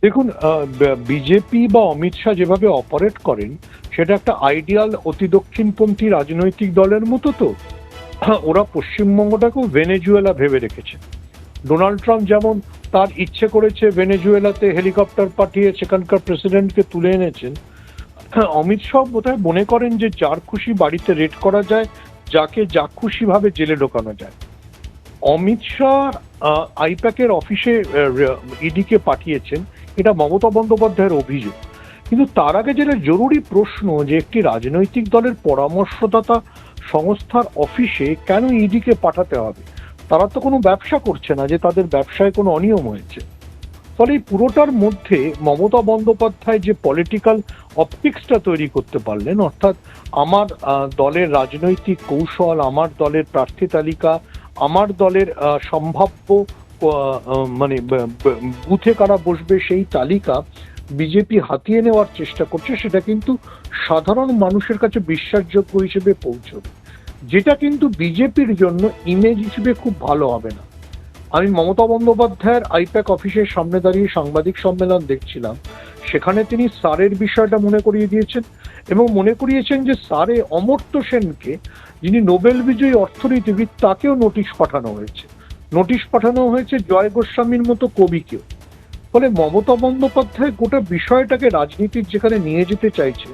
দেখুন, বিজেপি বা অমিত শাহ যেভাবে অপারেট করেন সেটা একটা আইডিয়াল অতি দক্ষিণপন্থী রাজনৈতিক দলের মতো। তো ওরা পশ্চিমবঙ্গটাকেও ভেনেজুয়েলা ভেবে রেখেছে। ডোনাল্ড ট্রাম্প যেমন তার ইচ্ছে করেছে ভেনেজুয়েলাতে হেলিকপ্টার পাঠিয়ে সেখানকার প্রেসিডেন্টকে তুলে এনেছেন, অমিত শাহ বোধহয় মনে করেন যে যার খুশি বাড়িতে রেড করা যায়, যাকে যা খুশি ভাবে জেলে ঢোকানো যায়। অমিত শাহ আইপ্যাকের অফিসে ইডিকে পাঠিয়েছেন, এটা মমতা বন্দ্যোপাধ্যায়ের অভিযোগ। কিন্তু তার আগে যেটা জরুরি প্রশ্ন, যে একটি রাজনৈতিক দলের পরামর্শদাতা সংস্থার অফিসে কেন ইডিকে পাঠাতে হবে? তারা তো কোনো ব্যবসা করছে না যে তাদের ব্যবসায় কোনো অনিয়ম হয়েছে। ফলে এই পুরোটার মধ্যে মমতা বন্দ্যোপাধ্যায় যে পলিটিক্যাল অপটিক্সটা তৈরি করতে পারলেন, অর্থাৎ আমার দলের রাজনৈতিক কৌশল, আমার দলের প্রার্থী তালিকা, আমার দলের সম্ভাব্য মানে বুথে কারা বসবে সেই তালিকা বিজেপি হাতিয়ে নেওয়ার চেষ্টা করছে, সেটা কিন্তু সাধারণ মানুষের কাছে বিশ্বাসযোগ্য হিসেবে পৌঁছবে, যেটা কিন্তু বিজেপির জন্য ইমেজ হিসেবে খুব ভালো হবে না। আমি মমতা বন্দ্যোপাধ্যায়ের আইপ্যাক অফিসের সামনে দাঁড়িয়ে সাংবাদিক সম্মেলন দেখছিলাম, সেখানে তিনি স্যারের বিষয়টা মনে করিয়ে দিয়েছেন এবং মনে করিয়েছেন যে স্যারে অমর্ত্য সেনকে, যিনি নোবেল বিজয়ী অর্থনীতিবিদ, তাকেও নোটিশ পাঠানো হয়েছে। নোটিশ পাঠানো হয়েছে জয় গোস্বামীর মতো কবিকেও। ফলে মমতা বন্দ্যোপাধ্যায় গোটা বিষয়টাকে রাজনীতির যেখানে নিয়ে যেতে চাইছে,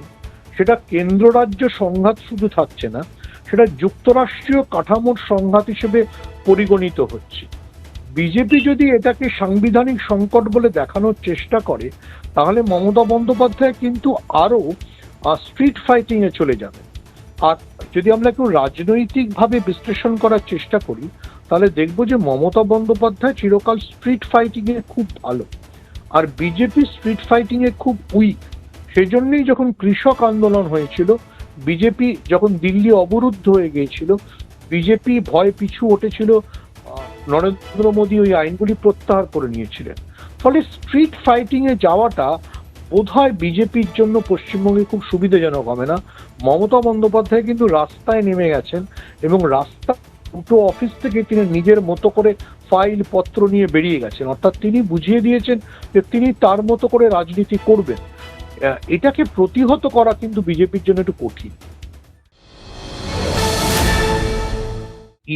সেটা কেন্দ্র রাজ্য সংঘাত শুধু থাকছে না, সেটা যুক্তরাষ্ট্রীয় কাঠামোর সংঘাত হিসেবে পরিগণিত হচ্ছে। বিজেপি যদি এটাকে সাংবিধানিক সংকট বলে দেখানোর চেষ্টা করে, তাহলে মমতা বন্দ্যোপাধ্যায় কিন্তু আরো স্ট্রিট ফাইটিং এ চলে যাবে। আর যদি আমরা একটু রাজনৈতিকভাবে বিশ্লেষণ করার চেষ্টা করি, তাহলে দেখব যে মমতা বন্দ্যোপাধ্যায় চিরকাল স্ট্রিট ফাইটিং এ খুব ভালো, আর বিজেপি স্ট্রিট ফাইটিং এ খুব উইক। সেই জন্যই যখন কৃষক আন্দোলন হয়েছিল, বিজেপি যখন দিল্লি অবরুদ্ধ হয়ে গিয়েছিল, বিজেপি ভয় পিছু উঠেছিল, নরেন্দ্র মোদী ওই আইনগুলি প্রত্যাহার করে নিয়েছিলেন। ফলে স্ট্রিট ফাইটিং এ যাওয়াটা বোধহয় বিজেপির জন্য পশ্চিমবঙ্গে খুব সুবিধাজনক হবে না। মমতা বন্দ্যোপাধ্যায় কিন্তু রাস্তায় নেমে গেছেন এবং রাস্তা দুটো অফিস থেকে তিনি নিজের মতো করে ফাইল পত্র নিয়ে বেরিয়ে গেছেন, অর্থাৎ তিনি বুঝিয়ে দিয়েছেন যে তিনি তার মতো করে রাজনীতি করবেন। এটাকে প্রতিহত করা কিন্তু বিজেপির জন্য একটু কঠিন।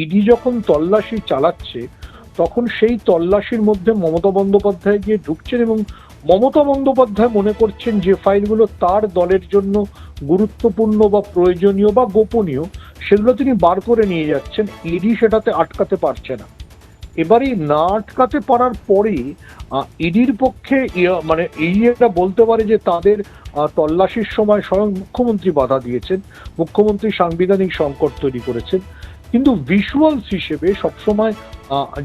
ইডি যখন তল্লাশি চালাচ্ছে, তখন সেই তল্লাশির মধ্যে মমতা বন্দ্যোপাধ্যায় গিয়ে ঢুকছেন এবং মমতা বন্দ্যোপাধ্যায় মনে করছেন যে ফাইলগুলো তার দলের জন্য গুরুত্বপূর্ণ বা প্রয়োজনীয় বা গোপনীয়, সেগুলো তিনি বার করে নিয়ে যাচ্ছেন। ইডি সেটাতে আটকাতে পারছে না। এবারে না আটকাতে পারার পরেই ইডির পক্ষে মানে এটা বলতে পারে যে তাদের তল্লাশির সময় স্বয়ং মুখ্যমন্ত্রী বাধা দিয়েছেন, মুখ্যমন্ত্রী সাংবিধানিক সংকট তৈরি করেছেন। কিন্তু ভিজুয়ালস হিসেবে সবসময়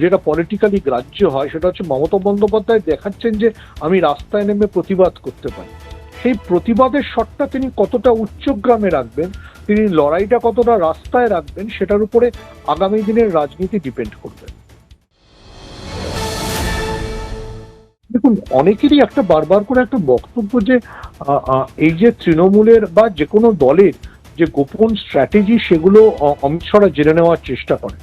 যেটা পলিটিক্যালি গ্রাহ্য হয়, সেটা হচ্ছে মমতা বন্দ্যোপাধ্যায় দেখাচ্ছেন যে আমি রাস্তায় নেমে প্রতিবাদ করতে পারি। সেই প্রতিবাদের শটটা তিনি কতটা উচ্চগ্রামে রাখবেন, তিনি লড়াইটা কতটা রাস্তায় রাখবেন, সেটার উপরে আগামী দিনের রাজনীতি ডিপেন্ড করবে। দেখুন, অনেকেরই একটা বারবার করে একটা বক্তব্য যে এই যে তৃণমূলের বা যে কোনো দলের যে গোপন স্ট্র্যাটেজি, সেগুলো অমিত শাহরা জেনে নেওয়ার চেষ্টা করে।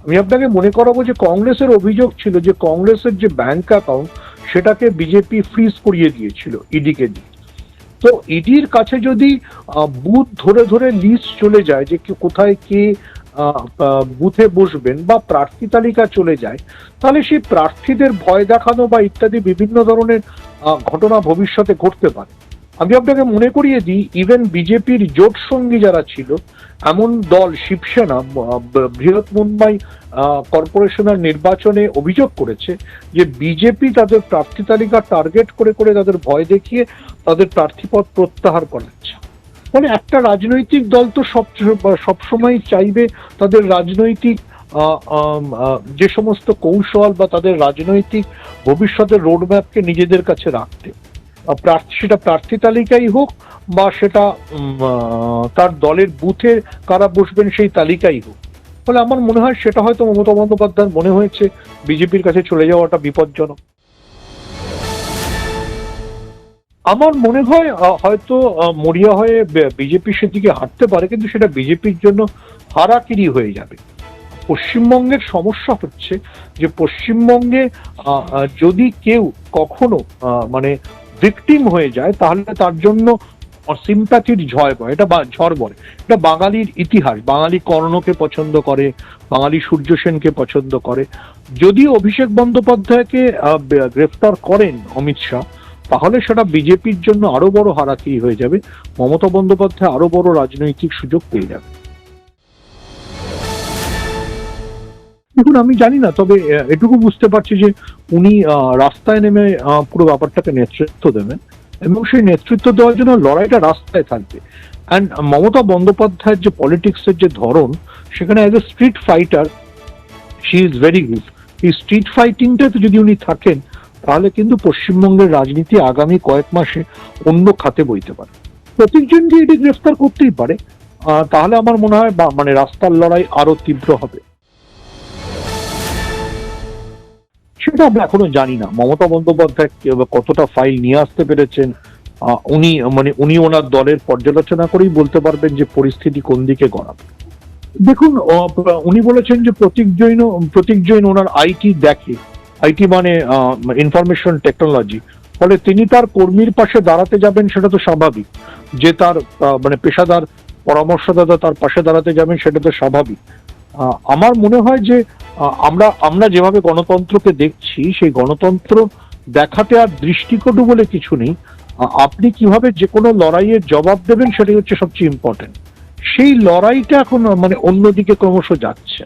আমি আপনাকে মনে করাবো যে কংগ্রেসের অভিযোগ ছিল যে কংগ্রেসের যে ব্যাংক অ্যাকাউন্ট, সেটাকে বিজেপি ফ্রিজ করিয়ে দিয়েছিল ইডিকে দিয়ে। তো ইডির কাছে যদি বুথ ধরে ধরে লিস্ট চলে যায় যে কোথায় কে বুথে বসবেন বা প্রার্থী তালিকা চলে যায়, তাহলে সেই প্রার্থীদের ভয় দেখানো বা ইত্যাদি বিভিন্ন ধরনের ঘটনা ভবিষ্যতে ঘটতে পারে। আমি আপনাকে মনে করিয়ে দিই, ইভেন বিজেপির জোট সঙ্গী যারা ছিল, এমন দল শিবসেনা বৃহৎ মুম্বাই কর্পোরেশনের নির্বাচনে অভিযোগ করেছে যে বিজেপি তাদের প্রার্থী তালিকা টার্গেট করে করে তাদের ভয় দেখিয়ে তাদের প্রার্থীপদ প্রত্যাহার করাচ্ছে। মানে একটা রাজনৈতিক দল তো সবসময় চাইবে তাদের রাজনৈতিক যে সমস্ত কৌশল বা তাদের রাজনৈতিক ভবিষ্যতের রোডম্যাপকে নিজেদের কাছে রাখতে, সেটা প্রার্থী তালিকাই হোক বা সেটা তার দলের বুথে কারা বসবেন সেই তালিকাই হোক। ফলে আমার মনে হয় সেটা হয়তো মমতা বন্দ্যোপাধ্যায় মনে হয়েছে বিজেপির কাছে চলে যাওয়াটা বিপজ্জনক। আমার মনে হয় হয়তো মরিয়া হয়ে বিজেপি সেদিকে হাঁটতে পারে, কিন্তু সেটা বিজেপির জন্য হারাকিরি হয়ে যাবে। পশ্চিমবঙ্গের সমস্যা হচ্ছে যে পশ্চিমবঙ্গে যদি কেউ কখনো মানে ভিকটিম হয়ে যায় তাহলে তার জন্য সিম্প্যাথির ঝড় বয়, ঝড় বলে। এটা বাঙালির ইতিহাস। বাঙালি কর্ণকে পছন্দ করে, বাঙালি সূর্য সেনকে পছন্দ করে। যদি অভিষেক বন্দ্যোপাধ্যায়কে গ্রেফতার করেন অমিত শাহ, তাহলে সেটা বিজেপির জন্য আরো বড় হারাকিরি হয়ে যাবে। মমতা বন্দ্যোপাধ্যায় আরো বড় রাজনৈতিক সুযোগ পেয়ে যাবে। দেখুন, আমি জানি না, তবে এটুকু বুঝতে পারছি যে উনি রাস্তায় নেমে পুরো ব্যাপারটাকে নেতৃত্ব দেবেন, এবং সেই নেতৃত্ব দেওয়ার জন্য লড়াইটা রাস্তায় থাকবে। অ্যান্ড মমতা বন্দ্যোপাধ্যায়ের যে পলিটিক্সের যে ধরন, সেখানে as a street fighter she is very good. এই স্ট্রিট ফাইটিংটাতে যদি উনি থাকেন, তাহলে কিন্তু পশ্চিমবঙ্গের রাজনীতি আগামী কয়েক মাসে অন্য খাতে বইতে পারে। প্রত্যেকজনকে এটি গ্রেফতার করতেই পারে, তাহলে আমার মনে হয় মানে রাস্তার লড়াই আরো তীব্র হবে। সেটা আমরা এখনো জানি না মমতা বন্দ্যোপাধ্যায় কতটা ফাইল নিয়ে আসতে পেরেছেন। উনি ওনার দলের পর্যালোচনা করেই বলতে পারবেন যে পরিস্থিতি কোন দিকে গড়াবে। দেখুন, উনি বলেছেন যে প্রতীক জৈন ওনার আইটি দেখে, আইটি মানে ইনফরমেশন টেকনোলজি, ফলে তিনি তার কর্মীর পাশে দাঁড়াতে যাবেন, সেটা তো স্বাভাবিক। যে তার মানে পেশাদার পরামর্শদাতা তার পাশে দাঁড়াতে যাবেন, সেটা তো স্বাভাবিক। আমার মনে হয় যে আমরা যেভাবে গণতন্ত্রকে দেখছি, সেই গণতন্ত্র দেখাতে আর দৃষ্টিকটু বলে কিছু নেই। আপনি কিভাবে যে কোনো লড়াইয়ের জবাব দেবেন, সেটাই হচ্ছে সবচেয়ে ইম্পর্টেন্ট। সেই লড়াইটা এখন মানে অন্যদিকে ক্রমশ যাচ্ছে।